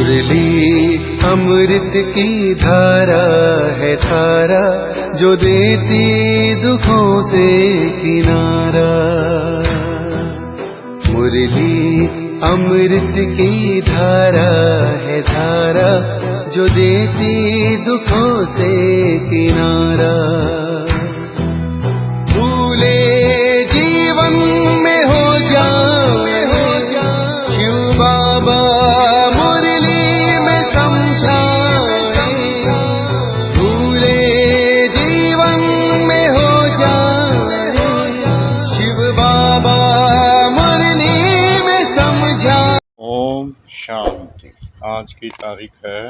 मुरली अमृत की धारा है धारा, जो देती दुखों से किनारा। मुरली अमृत की धारा है धारा, जो देती दुखों से किनारा। भूले जीवन में हो जाए शिव बाबा मुरली में समझाए। भूले जीवन में हो जाए शिव बाबा मुरली में समझाए। ओम शांति। आज की तारीख है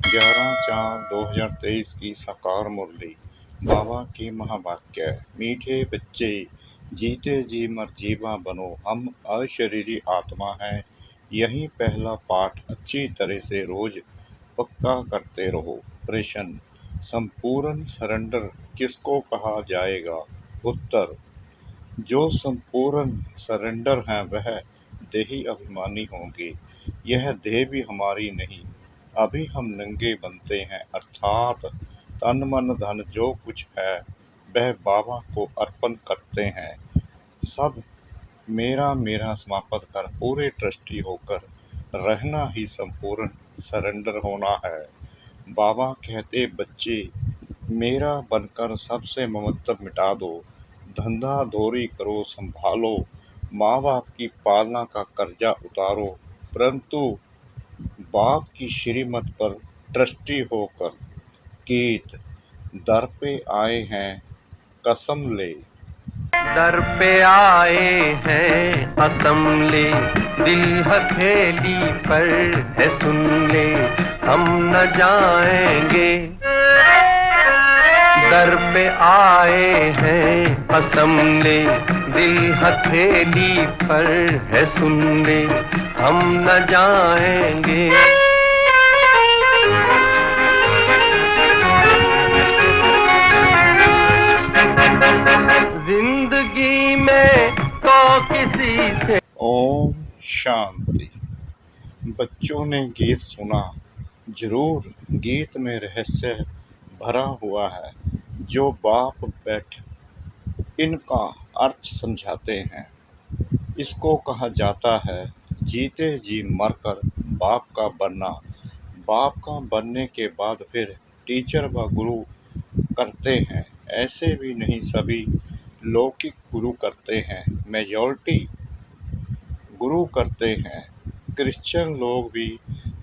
11/4/2023 की साकार मुरली। बाबा की महावाक्य, मीठे बच्चे जीते जी मर जीवा बनो, हम अशरीरी आत्मा हैं। यही पहला पाठ अच्छी तरह से रोज पक्का करते रहो। प्रश्न, संपूर्ण सरेंडर किसको कहा जाएगा? उत्तर, जो संपूर्ण सरेंडर हैं वह देही अभिमानी होंगे। यह देह भी हमारी नहीं। अभी हम नंगे बनते हैं, अर्थात तन मन धन जो कुछ है वह बाबा को अर्पण करते हैं। सब मेरा मेरा समाप्त कर पूरे ट्रस्टी होकर रहना ही संपूर्ण सरेंडर होना है। बाबा कहते, बच्चे मेरा बनकर सबसे ममत्व मिटा दो, धंधा धोरी करो संभालो, माँ बाप की पालना का कर्जा उतारो, परंतु बाप की श्रीमत पर ट्रस्टी होकर गीत दर पे आए हैं कसम ले। दर पे आए हैं कसम ले, दिल हथेली पर है सुन ले, हम न जाएंगे। दर पे आए हैं कसम ले, दिल हथेली पर है सुन ले, हम न जाएंगे। जिंदगी में तो किसी से। ओम शांति। बच्चों ने गीत सुना, जरूर गीत में रहस्य भरा हुआ है। जो बाप बैठ इनका अर्थ समझाते हैं। इसको कहा जाता है जीते जी मरकर बाप का बनना। बाप का बनने के बाद फिर टीचर व गुरु करते हैं। ऐसे भी नहीं सभी लौकिक गुरु करते हैं, मेजॉरिटी गुरु करते हैं। क्रिश्चियन लोग भी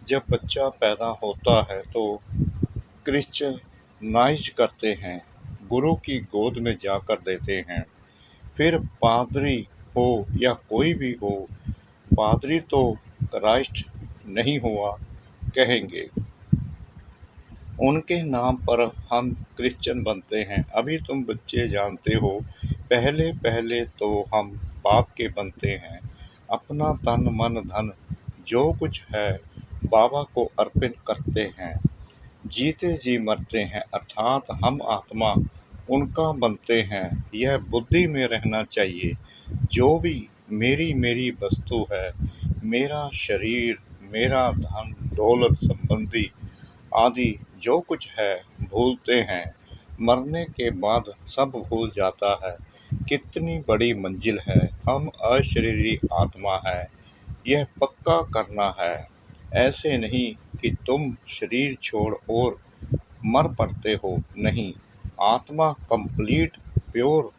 जब बच्चा पैदा होता है तो क्रिश्चियनाइज करते हैं, गुरु की गोद में जाकर देते हैं। फिर पादरी हो या कोई भी हो, पादरी तो क्राइस्ट नहीं हुआ कहेंगे। उनके नाम पर हम क्रिश्चियन बनते हैं। अभी तुम बच्चे जानते हो, पहले पहले तो हम बाप के बनते हैं। अपना तन मन धन जो कुछ है बाबा को अर्पण करते हैं। जीते जी मरते हैं, अर्थात हम आत्मा उनका बनते हैं। यह बुद्धि में रहना चाहिए। जो भी मेरी मेरी वस्तु है, मेरा शरीर, मेरा धन दौलत संबंधी आदि जो कुछ है भूलते हैं। मरने के बाद सब भूल जाता है। कितनी बड़ी मंजिल है। हम अशरीरी आत्मा है, यह पक्का करना है। ऐसे नहीं कि तुम शरीर छोड़ और मर पड़ते हो, नहीं। आत्मा कंप्लीट प्योर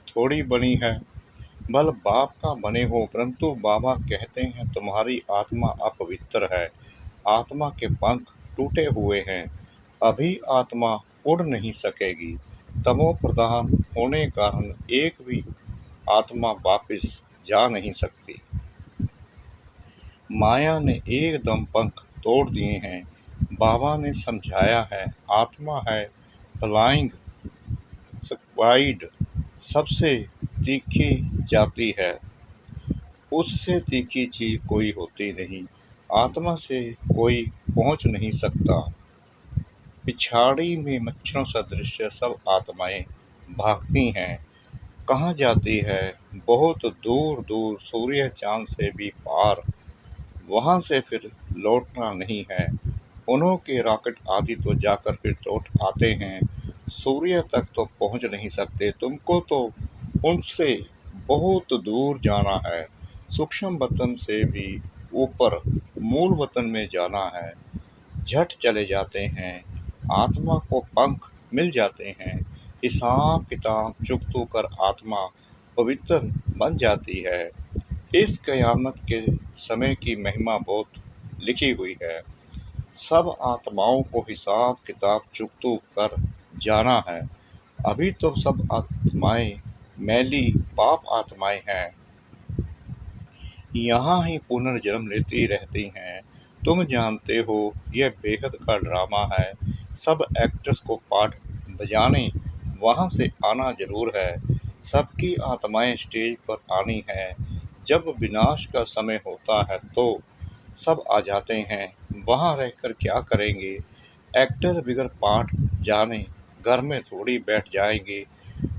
थोड़ी बनी है, बल बाप का बने हो। परंतु बाबा कहते हैं तुम्हारी आत्मा अपवित्र है, आत्मा के पंख टूटे हुए हैं, अभी आत्मा उड़ नहीं सकेगी। तमो प्रधान होने कारण एक भी आत्मा वापस जा नहीं सकती। माया ने एकदम पंख तोड़ दिए हैं। बाबा ने समझाया है, आत्मा है फ्लाइंग स्क्वाइड, सबसे तीखी जाती है। उससे तीखी चीज कोई होती नहीं। आत्मा से कोई पहुंच नहीं सकता। पिछाड़ी में मच्छरों सदृश सब आत्माएं भागती हैं। कहाँ जाती है? बहुत दूर दूर, सूर्य चांद से भी पार। वहाँ से फिर लौटना नहीं है। उन्हों के रॉकेट आदि तो जाकर फिर लौट आते हैं, सूर्य तक तो पहुँच नहीं सकते। तुमको तो उनसे बहुत दूर जाना है, सूक्ष्म वतन से भी ऊपर मूल वतन में जाना है। झट चले जाते हैं, आत्मा को पंख मिल जाते हैं। हिसाब किताब चुकतो कर आत्मा पवित्र बन जाती है। इस कयामत के समय की महिमा बहुत लिखी हुई है। सब आत्माओं को हिसाब किताब चुकतो कर जाना है। अभी तो सब आत्माएं मैली पाप आत्माएं हैं, यहाँ ही पुनर्जन्म लेती रहती हैं। तुम जानते हो यह बेहद का ड्रामा है। सब एक्टर्स को पाठ बजाने वहाँ से आना जरूर है। सबकी आत्माएं स्टेज पर आनी है। जब विनाश का समय होता है तो सब आ जाते हैं। वहाँ रहकर क्या करेंगे? एक्टर बिगर पाठ जाने घर में थोड़ी बैठ जाएंगे।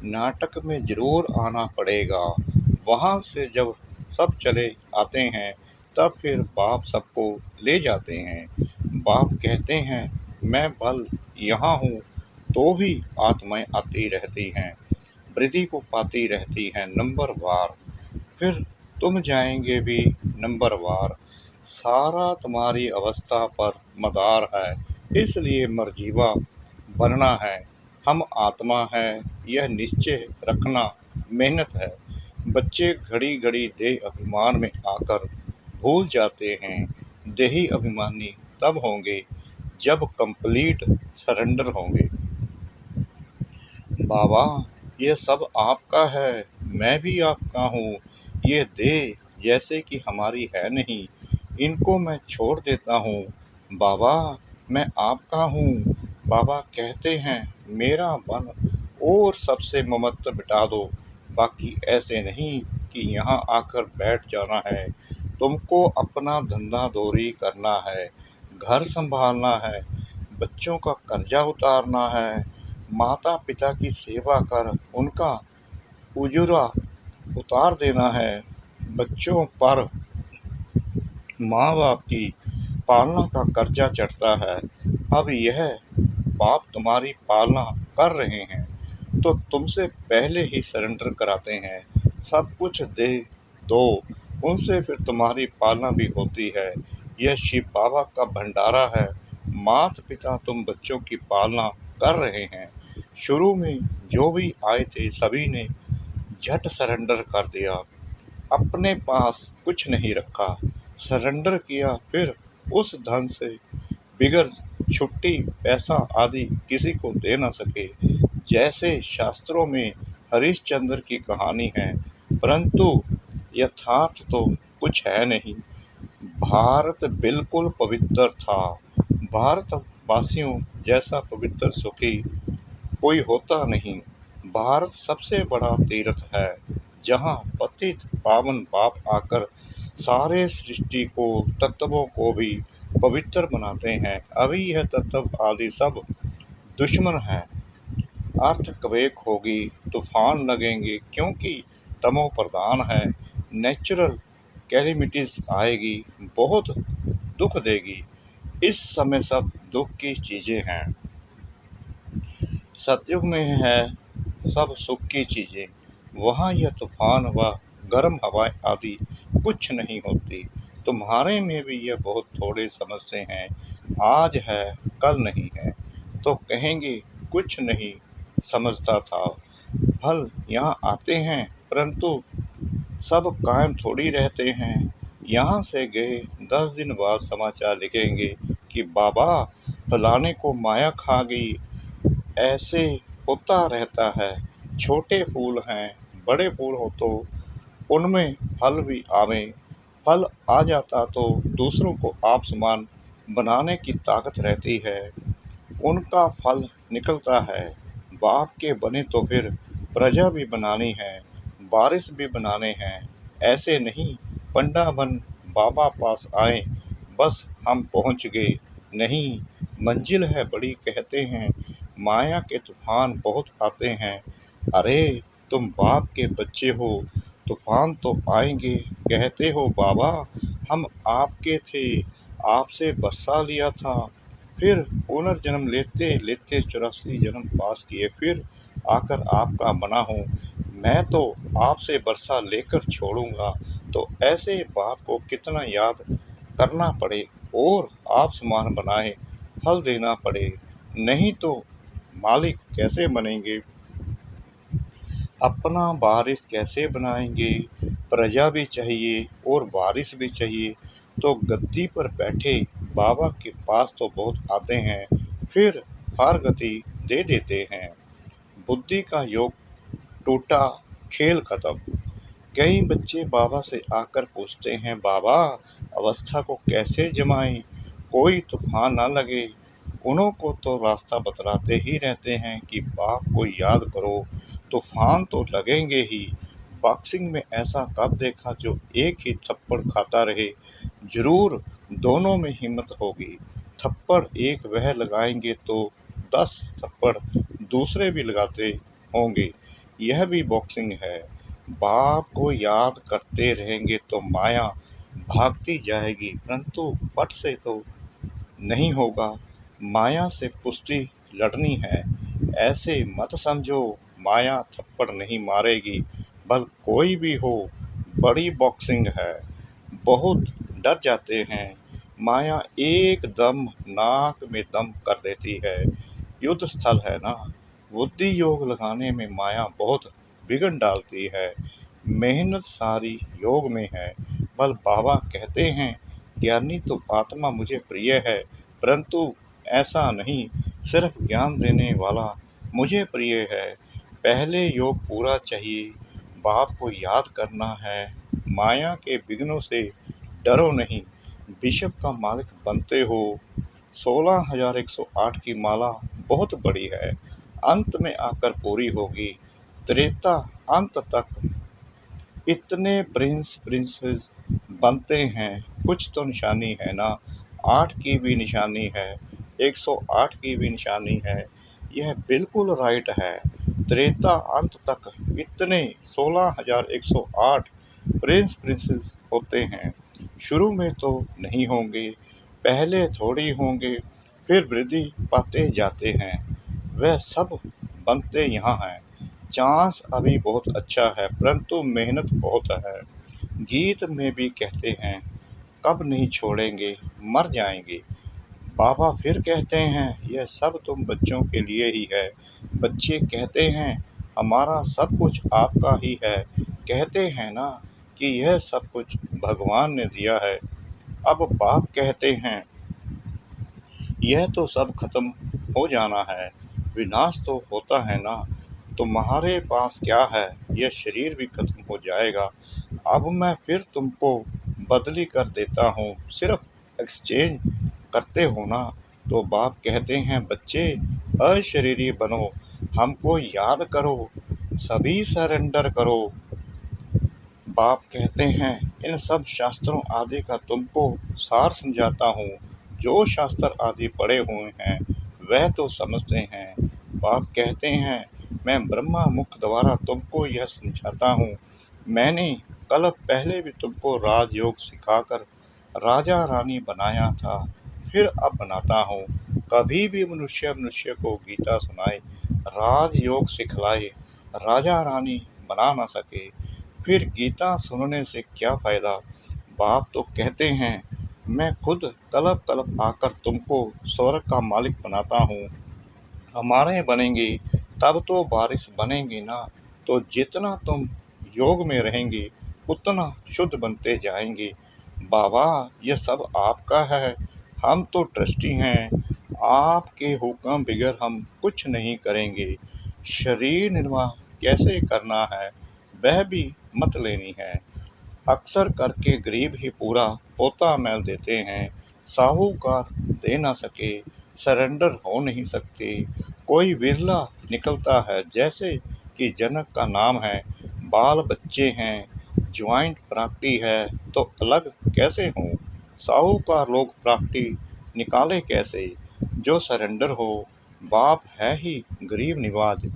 नाटक में जरूर आना पड़ेगा। वहाँ से जब सब चले आते हैं तब फिर बाप सबको ले जाते हैं। बाप कहते हैं मैं भल यहाँ हूँ, तो भी आत्माएं आती रहती हैं, वृद्धि को पाती रहती हैं नंबर वार। फिर तुम जाएंगे भी नंबर वार। सारा तुम्हारी अवस्था पर मदार है, इसलिए मरजीवा बनना है। हम आत्मा है, यह निश्चय रखना मेहनत है। बच्चे घड़ी घड़ी देह अभिमान में आकर भूल जाते हैं। देही अभिमानी तब होंगे जब कंप्लीट सरेंडर होंगे। बाबा, ये सब आपका है, मैं भी आपका हूँ। ये देह जैसे कि हमारी है नहीं, इनको मैं छोड़ देता हूँ। बाबा, मैं आपका हूँ। बाबा कहते हैं मेरा बन और सबसे ममत्व मिटा दो। बाकी ऐसे नहीं कि यहाँ आकर बैठ जाना है। तुमको अपना धंधा दौरी करना है, घर संभालना है, बच्चों का कर्जा उतारना है, माता पिता की सेवा कर उनका उजुरा उतार देना है। बच्चों पर माँ बाप की पालना का कर्जा चढ़ता है। अब यह बाप तुम्हारी पालना कर रहे हैं तो तुमसे पहले ही सरेंडर कराते हैं। सब कुछ दे दो, उनसे फिर तुम्हारी पालना भी होती है। यह शिव बाबा का भंडारा है। माता पिता तुम बच्चों की पालना कर रहे हैं। शुरू में जो भी आए थे सभी ने झट सरेंडर कर दिया, अपने पास कुछ नहीं रखा, सरेंडर किया। फिर उस धन से बिगर छुट्टी पैसा आदि किसी को दे न सके। जैसे शास्त्रों में हरिश्चंद्र की कहानी है, परंतु यथार्थ तो कुछ है नहीं। भारत बिल्कुल पवित्र था। भारतवासियों जैसा पवित्र सुखी कोई होता नहीं। भारत सबसे बड़ा तीर्थ है, जहाँ पतित पावन बाप आकर सारे सृष्टि को तत्वों को भी पवित्र बनाते हैं। अभी यह तत्व आदि सब दुश्मन हैं। अर्थक्वेक होगी, तूफान लगेंगे, क्योंकि तमो प्रधान है। नेचुरल कैलेमिटीज आएगी, बहुत दुख देगी। इस समय सब दुख की चीज़ें हैं। सतयुग में है सब सुख की चीज़ें। वहाँ यह तूफान व गर्म हवाएं आदि कुछ नहीं होती। तुम्हारे में भी यह बहुत थोड़े समझते हैं। आज है कल नहीं है तो कहेंगे कुछ नहीं समझता था। फल यहाँ आते हैं परंतु सब कायम थोड़ी रहते हैं। यहाँ से गए 10 दिन बाद समाचार लिखेंगे कि बाबा फलाने को माया खा गई। ऐसे होता रहता है। छोटे फूल हैं, बड़े फूल हो तो उनमें फल भी आवे। फल आ जाता तो दूसरों को आप समान बनाने की ताकत रहती है। उनका फल निकलता है। बाप के बने तो फिर प्रजा भी बनानी है, बारिश भी बनाने हैं। ऐसे नहीं पंडा बन बाबा पास आए बस हम पहुँच गए। नहीं, मंजिल है बड़ी कहते हैं। माया के तूफान बहुत आते हैं। अरे तुम बाप के बच्चे हो, तूफान तो आएंगे कहते हो बाबा, हम आपके थे, आपसे बरसा लिया था, फिर पुनर्जन्म लेते लेते 84 जन्म पास किए, फिर आकर आपका बना हूँ। मैं तो आपसे बरसा लेकर छोड़ूंगा, तो ऐसे बाप को कितना याद करना पड़े और आप समान बनाए फल देना पड़े, नहीं तो मालिक कैसे बनेंगे, अपना वारिस कैसे बनाएंगे। प्रजा भी चाहिए और वारिस भी चाहिए, तो गद्दी पर बैठे बाबा के पास तो बहुत आते हैं, फिर हार गति दे देते हैं। बुद्धि का योग टूटा, खेल खत्म। कई बच्चे बाबा से आकर पूछते हैं, बाबा अवस्था को कैसे जमाएं, कोई तूफान ना लगे। उन्हों को तो रास्ता बतलाते ही रहते हैं कि बाप को याद करो, तूफान तो लगेंगे ही। बॉक्सिंग में ऐसा कब देखा जो एक ही थप्पड़ खाता रहे, जरूर दोनों में हिम्मत होगी। थप्पड़ एक वह लगाएंगे तो 10 थप्पड़ दूसरे भी लगाते होंगे, यह भी बॉक्सिंग है। बाप को याद करते रहेंगे तो माया भागती जाएगी, परंतु पट से तो नहीं होगा। माया से कुश्ती लड़नी है, ऐसे मत समझो माया थप्पड़ नहीं मारेगी, भल कोई भी हो, बड़ी बॉक्सिंग है। बहुत डर जाते हैं, माया एकदम नाक में दम कर देती है। युद्ध स्थल है ना, बुद्धि योग लगाने में माया बहुत बिगड़ डालती है। मेहनत सारी योग में है। बल बाबा कहते हैं, ज्ञानी तो आत्मा मुझे प्रिय है, परंतु ऐसा नहीं, सिर्फ ज्ञान देने वाला मुझे प्रिय है। पहले योग पूरा चाहिए, बाप को याद करना है, माया के विघ्नों से डरो नहीं। बिशप का मालिक बनते हो। 16,108 की माला बहुत बड़ी है, अंत में आकर पूरी होगी। त्रेता अंत तक इतने प्रिंसेस बनते हैं, कुछ तो निशानी है ना। 8 की भी निशानी है, 108 की भी निशानी है, यह बिल्कुल राइट है। त्रेता अंत तक इतने 16,108 प्रिंसेस होते हैं। शुरू में तो नहीं होंगे, पहले थोड़ी होंगे, फिर वृद्धि पाते जाते हैं। वह सब बनते यहाँ हैं। चांस अभी बहुत अच्छा है, परंतु मेहनत बहुत है। गीत में भी कहते हैं, कब नहीं छोड़ेंगे, मर जाएंगे। बाबा फिर कहते हैं, यह सब तुम बच्चों के लिए ही है। बच्चे कहते हैं, हमारा सब कुछ आपका ही है। कहते हैं ना कि यह सब कुछ भगवान ने दिया है। अब बाप कहते हैं, यह तो सब खत्म हो जाना है, विनाश तो होता है ना। तुम्हारे पास क्या है, यह शरीर भी खत्म हो जाएगा। अब मैं फिर तुमको बदली कर देता हूँ, सिर्फ एक्सचेंज करते हो ना। तो बाप कहते हैं, बच्चे अशरीरी बनो, हमको याद करो, सभी सरेंडर करो। बाप कहते हैं, इन सब शास्त्रों आदि का तुमको सार समझाता हूँ। जो शास्त्र आदि पढ़े हुए हैं वह तो समझते हैं। बाप कहते हैं, मैं ब्रह्मा मुख द्वारा तुमको यह समझाता हूँ। मैंने कल पहले भी तुमको राजयोग सिखाकर राजा रानी बनाया था, फिर अब बनाता हूँ। कभी भी मनुष्य को गीता सुनाए, राजयोग सिखलाए, राजा रानी बना ना सके, फिर गीता सुनने से क्या फ़ायदा। बाप तो कहते हैं, मैं खुद कलप आकर तुमको स्वर्ग का मालिक बनाता हूँ। हमारे बनेंगे तब तो बारिश बनेंगी ना। तो जितना तुम योग में रहेंगे उतना शुद्ध बनते जाएंगे। बाबा ये सब आपका है, हम तो ट्रस्टी हैं, आपके हुक्म बगैर हम कुछ नहीं करेंगे। शरीर निर्वाह कैसे करना है वह भी मत लेनी है। अक्सर करके गरीब ही पूरा पोता मैल देते हैं। साहूकार दे ना सके, सरेंडर हो नहीं सकते। कोई विरला निकलता है, जैसे कि जनक का नाम है, बाल बच्चे हैं, ज्वाइंट प्रॉपर्टी है, तो अलग कैसे हों। साहूकार लोग प्रॉपर्टी निकाले कैसे, जो सरेंडर हो। बाप है ही गरीब निवाज,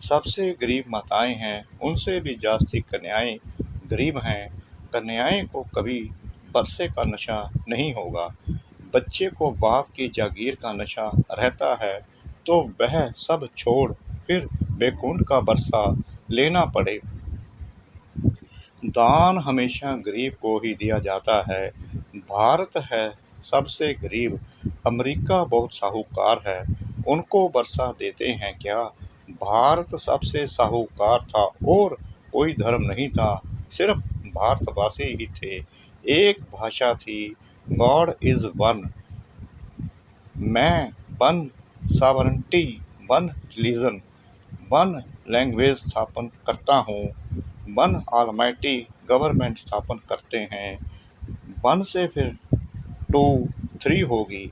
सबसे गरीब माताएं हैं, उनसे भी जास्ती कन्याएं गरीब हैं। कन्याएं को कभी परसे का नशा नहीं होगा। बच्चे को बाप की जागीर का नशा रहता है तो वह सब छोड़ फिर बैकुंठ का बरसा लेना पड़े। दान हमेशा गरीब को ही दिया जाता है। भारत है सबसे गरीब, अमेरिका बहुत साहूकार है, उनको बरसा देते हैं क्या। भारत सबसे साहूकार था और कोई धर्म नहीं था, सिर्फ भारतवासी ही थे। एक भाषा थी, गॉड इज वन। मैं one sovereignty, one religion, one language स्थापन करता हूँ। वन ऑलमाइटी गवर्नमेंट स्थापन करते हैं। वन से फिर 2, 3 होगी।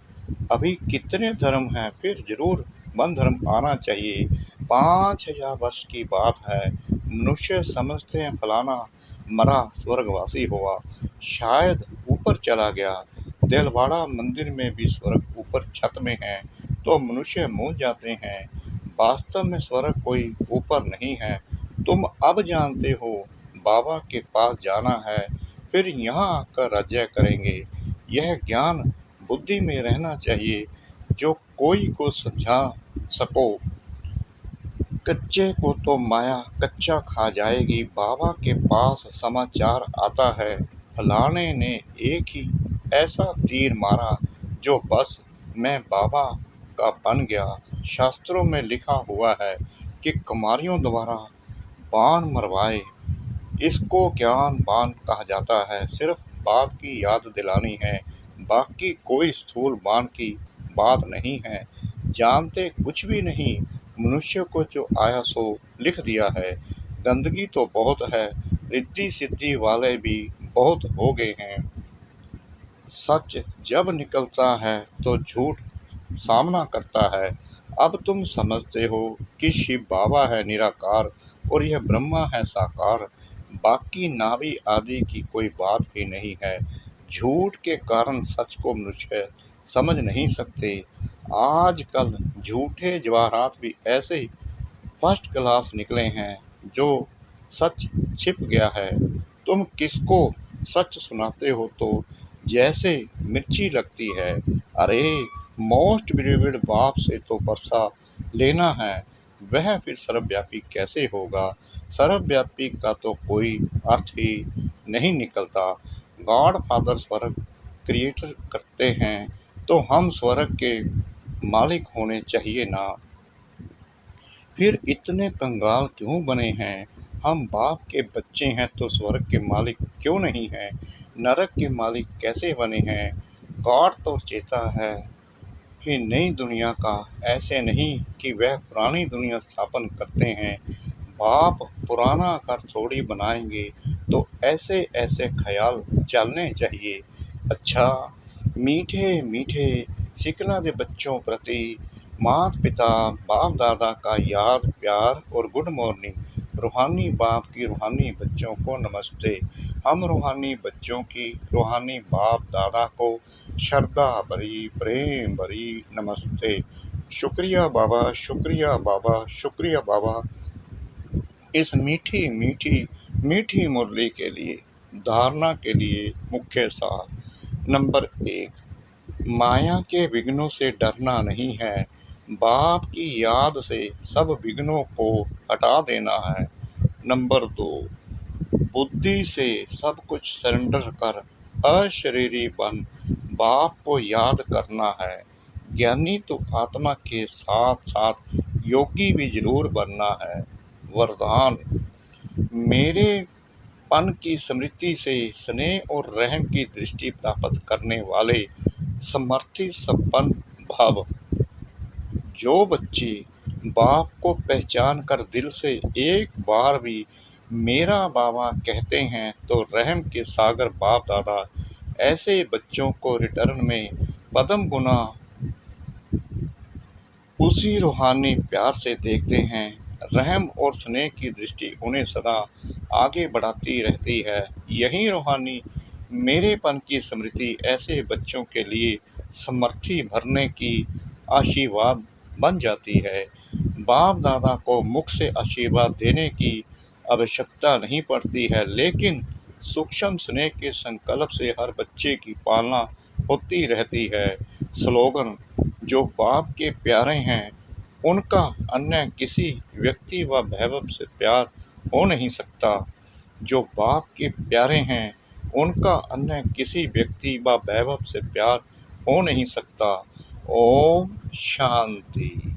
अभी कितने धर्म हैं, फिर जरूर वन धर्म आना चाहिए। 5000 वर्ष की बात है। मनुष्य समझते हैं फलाना मरा स्वर्गवासी हुआ, शायद ऊपर चला गया। देलवाड़ा मंदिर में भी स्वर्ग ऊपर छत में है, तो मनुष्य मूझ जाते हैं। वास्तव में स्वर्ग कोई ऊपर नहीं है। तुम अब जानते हो बाबा के पास जाना है, फिर यहाँ आकर राज्य करेंगे। यह ज्ञान बुद्धि में रहना चाहिए, जो कोई को समझा सको। कच्चे को तो माया कच्चा खा जाएगी। बाबा के पास समाचार आता है, फलाने ने एक ही ऐसा तीर मारा जो बस मैं बाबा का बन गया। शास्त्रों में लिखा हुआ है कि कुमारियों द्वारा बाण मरवाए, इसको ज्ञान बाण कहा जाता है। सिर्फ बाप की याद दिलानी है, बाकी कोई स्थूल बाण की बात नहीं है। जानते कुछ भी नहीं, मनुष्य को जो आया सो लिख दिया है। गंदगी तो बहुत है, रिद्धि सिद्धि वाले भी बहुत हो गए हैं। सच जब निकलता है तो झूठ सामना करता है। अब तुम समझते हो कि शिव बाबा है निराकार और यह ब्रह्मा है साकार। बाकी नाभि आदि की कोई बात ही नहीं है। झूठ के कारण सच को मनुष्य समझ नहीं सकते। आजकल झूठे जवाहरात भी ऐसे ही फर्स्ट क्लास निकले हैं, जो सच छिप गया है। तुम किसको सच सुनाते हो तो जैसे मिर्ची लगती है। अरे मोस्ट बिलीव्ड बाप से तो बरसा लेना है, वह फिर सर्वव्यापी कैसे होगा। सर्वव्यापी का तो कोई अर्थ ही नहीं निकलता। गॉड फादर स्वर्ग क्रिएटर करते हैं तो हम स्वर्ग के मालिक होने चाहिए ना। फिर इतने कंगाल क्यों बने हैं। हम बाप के बच्चे हैं तो स्वर्ग के मालिक क्यों नहीं हैं। नरक के मालिक कैसे बने हैं। गॉड तो चेता है कि नई दुनिया का, ऐसे नहीं कि वह पुरानी दुनिया स्थापन करते हैं। बाप पुराना घर थोड़ी बनाएंगे, तो ऐसे ऐसे ख्याल चलने चाहिए। अच्छा मीठे मीठे सिकना दे बच्चों प्रति माता पिता बाप दादा का याद प्यार और गुड मॉर्निंग। रूहानी बाप की रूहानी बच्चों को नमस्ते। हम रूहानी बच्चों की रूहानी बाप दादा को श्रद्धा भरी प्रेम भरी नमस्ते। शुक्रिया बाबा, शुक्रिया बाबा, शुक्रिया बाबा, इस मीठी मीठी मीठी मुरली के लिए। धारणा के लिए मुख्य सार। नंबर 1, माया के विघ्नों से डरना नहीं है, बाप की याद से सब विघ्नों को हटा देना है। नंबर 2, बुद्धि से सब कुछ सरेंडर कर अशरीरी बन बाप को याद करना है। ज्ञानी तो आत्मा के साथ साथ योगी भी जरूर बनना है। वरदान, मेरे पन की स्मृति से स्नेह और रहम की दृष्टि प्राप्त करने वाले समर्थी संपन्न भाव। जो बच्चे बाप को पहचान कर दिल से एक बार भी मेरा बाबा कहते हैं, तो रहम के सागर बाप दादा ऐसे बच्चों को रिटर्न में पदम गुना उसी रूहानी प्यार से देखते हैं। रहम और स्नेह की दृष्टि उन्हें सदा आगे बढ़ाती रहती है। यही रूहानी मेरेपन की स्मृति ऐसे बच्चों के लिए समर्थी भरने की आशीर्वाद बन जाती है। बाप दादा को मुख से आशीर्वाद देने की आवश्यकता नहीं पड़ती है, लेकिन सूक्ष्म स्नेह के संकल्प से हर बच्चे की पालना होती रहती है। स्लोगन: जो बाप के प्यारे हैं उनका अन्य किसी व्यक्ति व वैभव से प्यार हो नहीं सकता। जो बाप के प्यारे हैं उनका अन्य किसी व्यक्ति व वैभव से प्यार हो नहीं सकता। ओम शांति।